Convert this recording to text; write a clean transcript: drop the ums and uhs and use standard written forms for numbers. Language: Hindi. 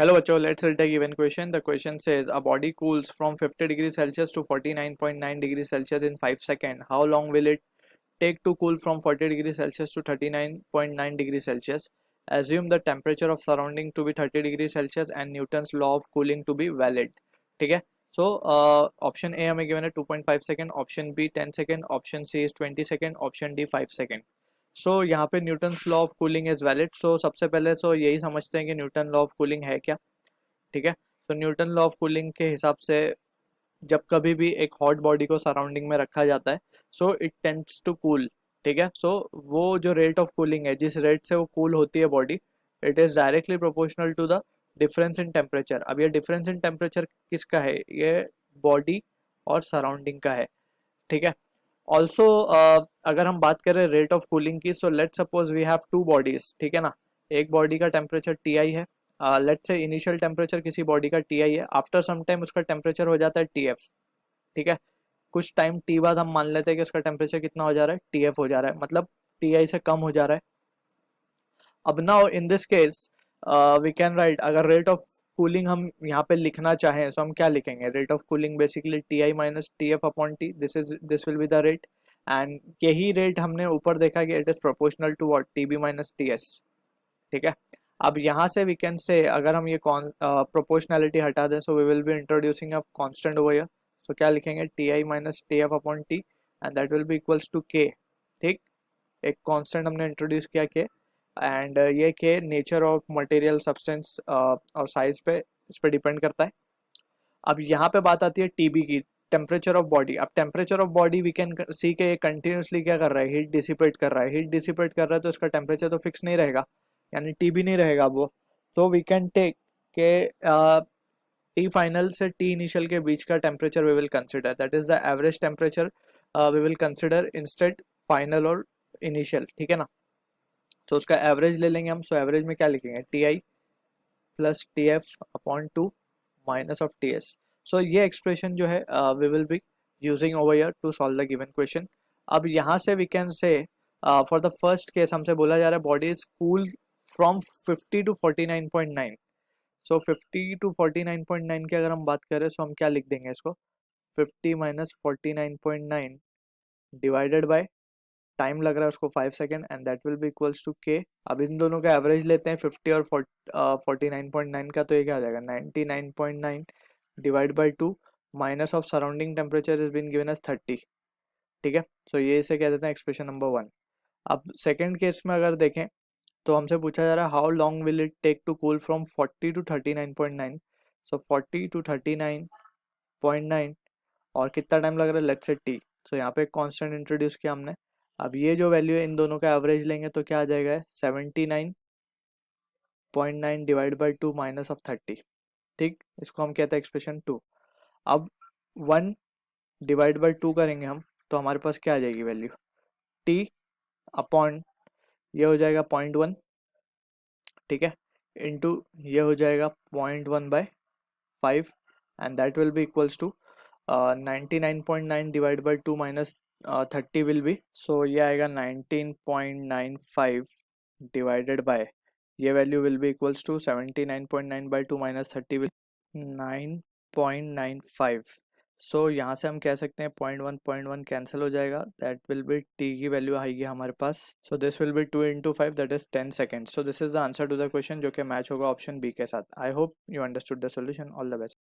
Hello, Bacho. Let's read a given question. The question says a body cools from 50 degrees Celsius to 49.9 degrees Celsius in 5 seconds. How long will it take to cool from 40 degrees Celsius to 39.9 degrees Celsius? Assume the temperature of surrounding to be 30 degrees Celsius and Newton's law of cooling to be valid. ठीक है. So option A हमें given है 2.5 second, option B 10 second, option C is 20 second, option D 5 second. So यहाँ पे Newton's law of cooling is valid. So सबसे पहले तो यही समझते हैं कि न्यूटन लॉ ऑफ कूलिंग है क्या. ठीक है. तो न्यूटन लॉ ऑफ कूलिंग के हिसाब से जब कभी भी एक हॉट बॉडी को सराउंडिंग में रखा जाता है so it tends to cool. ठीक है. सो वो जो रेट ऑफ कूलिंग है, जिस रेट से वो कूल होती है body, it is directly proportional to the difference in temperature. अब ये डिफरेंस इन टेम्परेचर किसका है? ये बॉडी और सराउंडिंग का है. ठीक है. ऑल्सो अगर हम बात करें रेट ऑफ कूलिंग की, so let suppose we have two bodies. ठीक है ना. एक बॉडी का टेम्परेचर टी आई है. लेट से इनिशियल टेम्परेचर किसी बॉडी का टी आई है, आफ्टर सम टाइम उसका टेम्परेचर हो जाता है टी एफ. ठीक है. कुछ टाइम टी बाद हम मान लेते हैं कि उसका टेम्परेचर कितना हो जा रहा है? टी एफ हो जा रहा है, मतलब टी आई से कम हो जा रहा है. अब now in this case we can write, अगर रेट ऑफ कूलिंग हम यहाँ पे लिखना चाहें तो हम क्या लिखेंगे? Rate of cooling basically T i minus T f upon T. This will be the rate. And यही रेट हमने ऊपर देखा कि it is proportional to what? T b minus T s. ठीक है. अब यहाँ से वी कैन से, अगर हम ये प्रोपोर्शनैलिटी हटा दें, so we will be introducing a constant over here. So क्या लिखेंगे? T i minus T f upon t and that will be equals to k. ठीक. एक कांस्टेंट हमने इंट्रोड्यूस किया के, एंड ये के नेचर ऑफ मटेरियल, सब्सटेंस और साइज पे, इस पे डिपेंड करता है. अब यहाँ पे बात आती है टीबी की, टेम्परेचर ऑफ बॉडी. अब temperature of body we can see के कंटिन्यूसली क्या कर रहा है? हीट डिसिपेट कर रहा है. हीट डिसिपेट कर रहा है तो इसका टेम्परेचर तो फिक्स नहीं रहेगा, यानी टीबी नहीं रहेगा वो. तो वी कैन टेक के टी फाइनल से टी इनिशियल के बीच का temperature we will consider, that is the average temperature we will consider instead final और इनिशियल. ठीक है ना. तो उसका एवरेज ले लेंगे हम. सो एवरेज में क्या लिखेंगे? T i plus t f upon two minus of t s. So ये एक्सप्रेशन जो है we will be using over here to solve the given question. अब यहाँ से we can say for the first case हमसे बोला जा रहा है body is cool from 50 to 49.9. So 50 to 49.9 की अगर हम बात करें सो हम क्या लिख देंगे इसको? 50 माइनस 49.9 डिवाइडेड बाय टाइम लग रहा है उसको 5 second, and that will be equals to K. अब इन दोनों का एवरेज लेते हैं 50 और 49.9 का, तो ये क्या आ जाएगा? 99.9 divide by 2 minus of surrounding temperature is been given as 30. ठीक है. सो ये इसे कह देते हैं एक्सप्रेशन नंबर 1. अब सेकेंड केस में अगर देखें तो हमसे पूछा जा रहा है how long will it take to cool from 40 to 39.9. So 40 to 39.9 और कितना टाइम लग रहा है? Let's say T. सो यहाँ पे एक कांस्टेंट इंट्रोड्यूस किया हमने. अब ये जो वैल्यू है इन दोनों का एवरेज लेंगे तो क्या आ जाएगा? 79.9 डिवाइड बाई 2 माइनस ऑफ 30. ठीक. इसको हम कहते हैं एक्सप्रेशन 2. अब 1 डिवाइड बाई 2 करेंगे हम तो हमारे पास क्या आ जाएगी वैल्यू? टी अपॉन ये हो जाएगा 0.1. ठीक है. इंटू ये हो जाएगा 0.1 by 5 and that will be equals to 99.9 divide by 2 minus 30 will be. So ये आएगा 19.95 डिवाइडेड बाय ये value will be equals to 79.9 by 2 minus 30 will 9.95. So यहाँ से हम कह सकते हैं 0.1 कैंसिल हो जाएगा, दैट विल बी टी की वैल्यू आएगी हमारे पास. So this will be 2 into 5 that is 10 seconds. So this is the answer to the question जो कि मैच होगा ऑप्शन बी के साथ. I hope you understood the solution. All the best.